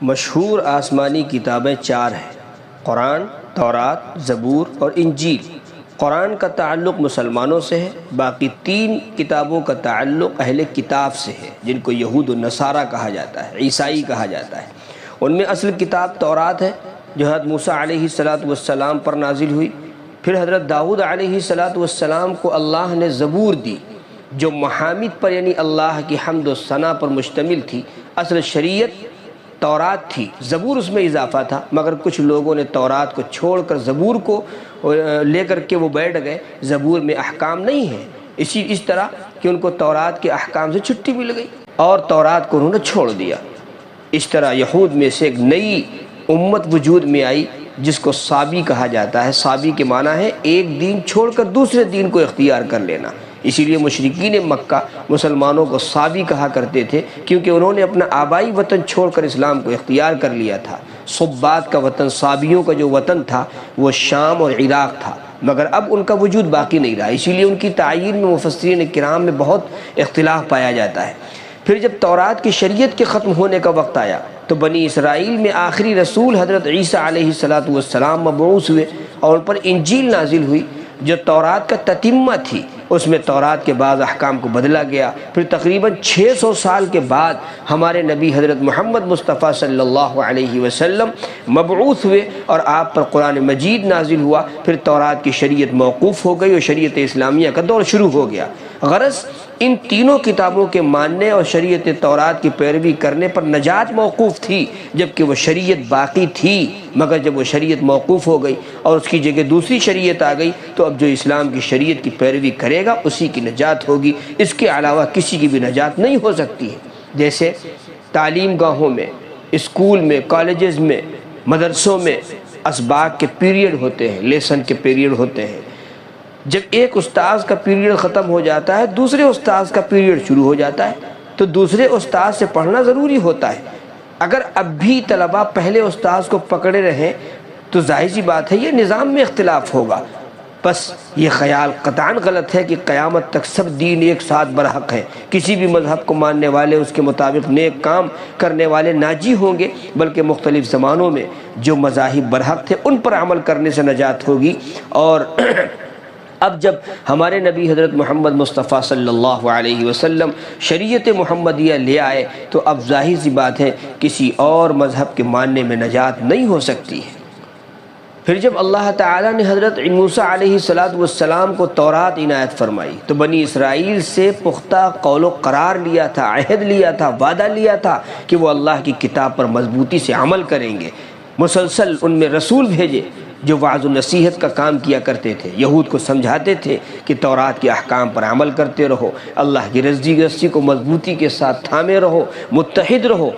مشہور آسمانی کتابیں چار ہیں: قرآن، تورات، زبور اور انجیل۔ قرآن کا تعلق مسلمانوں سے ہے، باقی تین کتابوں کا تعلق اہل کتاب سے ہے، جن کو یہود و نصارہ کہا جاتا ہے، عیسائی کہا جاتا ہے۔ ان میں اصل کتاب تورات ہے، جو حضرت موسیٰ علیہ السلام پر نازل ہوئی۔ پھر حضرت داؤد علیہ السلام کو اللہ نے زبور دی، جو محامد پر یعنی اللہ کی حمد و ثنا پر مشتمل تھی۔ اصل شریعت تورات تھی، زبور اس میں اضافہ تھا، مگر کچھ لوگوں نے تورات کو چھوڑ کر زبور کو لے کر کے وہ بیٹھ گئے۔ زبور میں احکام نہیں ہیں، اس طرح کہ ان کو تورات کے احکام سے چھٹی مل گئی اور تورات کو انہوں نے چھوڑ دیا۔ اس طرح یہود میں سے ایک نئی امت وجود میں آئی، جس کو صابی کہا جاتا ہے۔ صابی کے معنی ہے ایک دین چھوڑ کر دوسرے دین کو اختیار کر لینا۔ اسی لیے مشرکین مکہ مسلمانوں کو صابی کہا کرتے تھے، کیونکہ انہوں نے اپنا آبائی وطن چھوڑ کر اسلام کو اختیار کر لیا تھا۔ صبات کا وطن، صابیوں کا جو وطن تھا وہ شام اور عراق تھا، مگر اب ان کا وجود باقی نہیں رہا۔ اسی لیے ان کی تعیین میں مفسرین کرام میں بہت اختلاف پایا جاتا ہے۔ پھر جب تورات کی شریعت کے ختم ہونے کا وقت آیا تو بنی اسرائیل میں آخری رسول حضرت عیسیٰ علیہ السلام مبعوث ہوئے اور ان پر انجیل نازل ہوئی، جو تورات کا تتمہ تھی۔ اس میں تورات کے بعض احکام کو بدلا گیا۔ پھر تقریباً 600 سال کے بعد ہمارے نبی حضرت محمد مصطفیٰ صلی اللہ علیہ وسلم مبعوث ہوئے اور آپ پر قرآن مجید نازل ہوا۔ پھر تورات کی شریعت موقوف ہو گئی اور شریعت اسلامیہ کا دور شروع ہو گیا۔ غرض ان تینوں کتابوں کے ماننے اور شریعت تورات کی پیروی کرنے پر نجات موقوف تھی، جبکہ وہ شریعت باقی تھی۔ مگر جب وہ شریعت موقوف ہو گئی اور اس کی جگہ دوسری شریعت آ گئی تو اب جو اسلام کی شریعت کی پیروی کرے گا اسی کی نجات ہوگی، اس کے علاوہ کسی کی بھی نجات نہیں ہو سکتی ہے۔ جیسے تعلیم گاہوں میں، اسکول میں، کالجز میں، مدرسوں میں اسباق کے پیریڈ ہوتے ہیں، لیسن کے پیریڈ ہوتے ہیں۔ جب ایک استاذ کا پیریڈ ختم ہو جاتا ہے، دوسرے استاذ کا پیریڈ شروع ہو جاتا ہے، تو دوسرے استاذ سے پڑھنا ضروری ہوتا ہے۔ اگر اب بھی طلباء پہلے استاذ کو پکڑے رہیں تو ظاہر سی بات ہے یہ نظام میں اختلاف ہوگا۔ بس یہ خیال قطعاً غلط ہے کہ قیامت تک سب دین ایک ساتھ برحق ہیں، کسی بھی مذہب کو ماننے والے اس کے مطابق نیک کام کرنے والے ناجی ہوں گے، بلکہ مختلف زمانوں میں جو مذاہب برحق تھے ان پر عمل کرنے سے نجات ہوگی۔ اور اب جب ہمارے نبی حضرت محمد مصطفیٰ صلی اللہ علیہ وسلم شریعت محمدیہ لے آئے تو اب ظاہر سی بات ہے کسی اور مذہب کے ماننے میں نجات نہیں ہو سکتی ہے۔ پھر جب اللہ تعالیٰ نے حضرت موسیٰ علیہ السلام کو تورات عنایت فرمائی تو بنی اسرائیل سے پختہ قول و قرار لیا تھا، عہد لیا تھا، وعدہ لیا تھا کہ وہ اللہ کی کتاب پر مضبوطی سے عمل کریں گے۔ مسلسل ان میں رسول بھیجے جو وعظ و نصیحت کا کام کیا کرتے تھے، یہود کو سمجھاتے تھے کہ تورات کے احکام پر عمل کرتے رہو، اللہ کی رضی کو مضبوطی کے ساتھ تھامے رہو، متحد رہو۔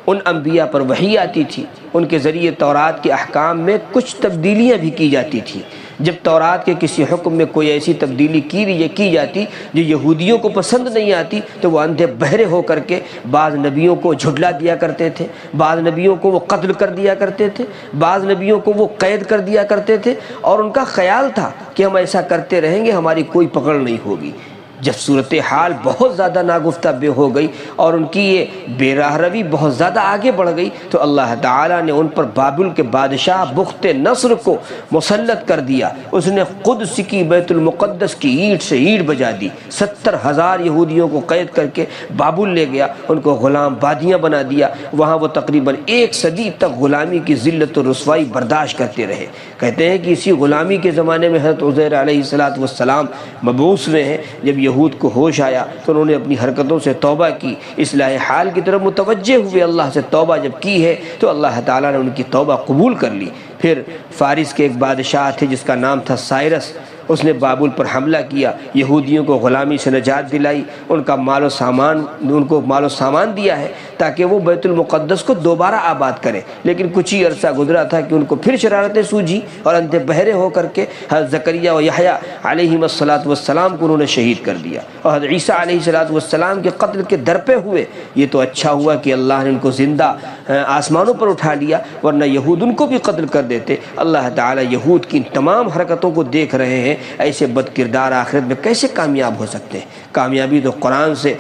ان انبیاء پر وحی آتی تھی، ان کے ذریعے تورات کے احکام میں کچھ تبدیلیاں بھی کی جاتی تھیں۔ جب تورات کے کسی حکم میں کوئی ایسی تبدیلی کی جاتی جو یہودیوں کو پسند نہیں آتی تو وہ اندھے بہرے ہو کر کے بعض نبیوں کو جھٹلا دیا کرتے تھے، بعض نبیوں کو وہ قتل کر دیا کرتے تھے، بعض نبیوں کو وہ قید کر دیا کرتے تھے، اور ان کا خیال تھا کہ ہم ایسا کرتے رہیں گے، ہماری کوئی پکڑ نہیں ہوگی۔ جب صورتحال بہت زیادہ ناگفتہ بے ہو گئی اور ان کی یہ بے راہ روی بہت زیادہ آگے بڑھ گئی تو اللہ تعالیٰ نے ان پر بابل کے بادشاہ بخت نصر کو مسلط کر دیا۔ اس نے قدس کی بیت المقدس کی اینٹ سے اینٹ بجا دی، 70,000 یہودیوں کو قید کر کے بابل لے گیا، ان کو غلام بادیاں بنا دیا۔ وہاں وہ تقریباً 1 صدی تک غلامی کی ذلت و رسوائی برداشت کرتے رہے۔ کہتے ہیں کہ اسی غلامی کے زمانے میں حضرت عزیر علیہ السلام مبعوث ہوئے ہیں۔ جب یہود کو ہوش آیا تو انہوں نے اپنی حرکتوں سے توبہ کی، اصلاح حال کی طرف متوجہ ہوئے، اللہ سے توبہ جب کی ہے تو اللہ تعالیٰ نے ان کی توبہ قبول کر لی۔ پھر فارس کے ایک بادشاہ تھے جس کا نام تھا سائرس، اس نے بابل پر حملہ کیا، یہودیوں کو غلامی سے نجات دلائی، ان کو مال و سامان دیا ہے تاکہ وہ بیت المقدس کو دوبارہ آباد کریں۔ لیکن کچھ ہی عرصہ گزرا تھا کہ ان کو پھر شرارتیں سوجھی اور اندھے بہرے ہو کر کے حضرت زکریا و یحییٰ علیہم السلام کو انہوں نے شہید کر دیا، اور حضرت عیسیٰ علیہ السلام کے قتل کے در پہ ہوئے۔ یہ تو اچھا ہوا کہ اللہ نے ان کو زندہ آسمانوں پر اٹھا لیا، ورنہ یہود ان کو بھی قتل کر دیتے۔ اللہ تعالیٰ یہود کی تمام حرکتوں کو دیکھ رہے ہیں، ایسے بد کردار آخرت میں کیسے کامیاب ہو سکتے ہیں؟ کامیابی تو قرآن سے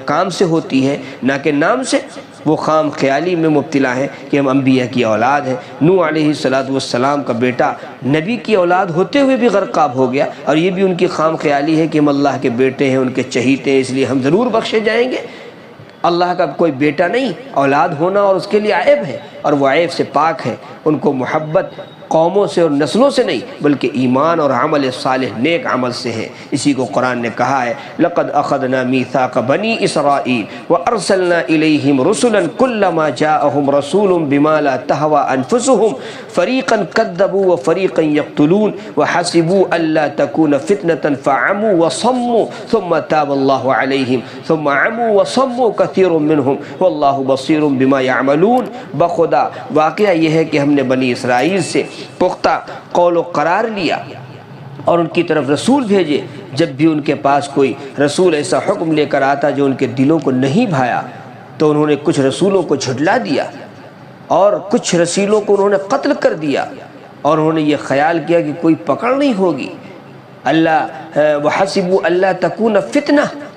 کام سے ہوتی ہے، نہ کہ نام سے۔ وہ خام خیالی میں مبتلا ہیں کہ ہم انبیاء کی اولاد ہیں۔ نوح علیہ السلام کا بیٹا نبی کی اولاد ہوتے ہوئے بھی غرقاب ہو گیا، اور یہ بھی ان کی خام خیالی ہے کہ ہم اللہ کے بیٹے ہیں، ان کے چہیتے ہیں، اس لیے ہم ضرور بخشے جائیں گے۔ اللہ کا کوئی بیٹا نہیں، اولاد ہونا اور اس کے لیے عیب ہے، اور وہ عیب سے پاک ہے۔ ان کو محبت قوموں سے اور نسلوں سے نہیں بلکہ ایمان اور عمل صالح نیک عمل سے ہے۔ اسی کو قرآن نے کہا ہے لَقَدْ أَخَذْنَا مِيثَاقَ بَنِي إِسْرَائِيلَ وَأَرْسَلْنَا إِلَيْهِمْ رُسُلًا كُلَّمَا جَاءَهُمْ رَسُولٌ بِمَا لَا تَهْوَىٰ أَنفُسُهُمْ فَرِيقًا كَذَّبُوا وَفَرِيقًا يَقْتُلُونَ وَحَسِبُوا أَلَّا تَكُونَ فِتْنَةً فَعَمُوا وَصَمُّوا ثُمَّ تَابَ اللَّهُ عَلَيْهِمْ ثُمَّ عَمُوا وَصَمُّوا كَثِيرٌ مِّنْهُمْ وَاللَّهُ بَصِيرٌ بِمَا يَعْمَلُونَ۔ بخدا واقعہ یہ ہے کہ ہم نے بنی اسرائیل سے پختہ قول و قرار لیا اور ان کی طرف رسول بھیجے۔ جب بھی ان کے پاس کوئی رسول ایسا حکم لے کر آتا جو ان کے دلوں کو نہیں بھایا تو انہوں نے کچھ رسولوں کو جھٹلا دیا اور کچھ رسولوں کو انہوں نے قتل کر دیا، اور انہوں نے یہ خیال کیا کہ کوئی پکڑ نہیں ہوگی۔ وَحَسِبُوا أَلَّا تَكُونَ فِتْنَةً،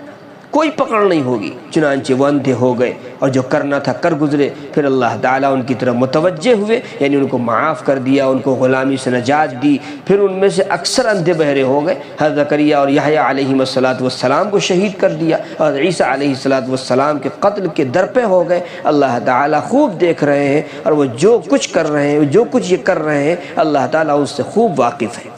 کوئی پکڑ نہیں ہوگی، چنانچہ وہ اندھے ہو گئے اور جو کرنا تھا کر گزرے۔ پھر اللہ تعالیٰ ان کی طرف متوجہ ہوئے، یعنی ان کو معاف کر دیا، ان کو غلامی سے نجات دی۔ پھر ان میں سے اکثر اندھے بہرے ہو گئے۔ حضرت زکریا اور یحییٰ علیہم السلام کو شہید کر دیا، اور عیسیٰ علیہ السلام کے قتل کے درپے ہو گئے۔ اللہ تعالیٰ خوب دیکھ رہے ہیں، اور وہ جو کچھ کر رہے ہیں، جو کچھ یہ کر رہے ہیں، اللہ تعالیٰ اس سے خوب واقف ہے۔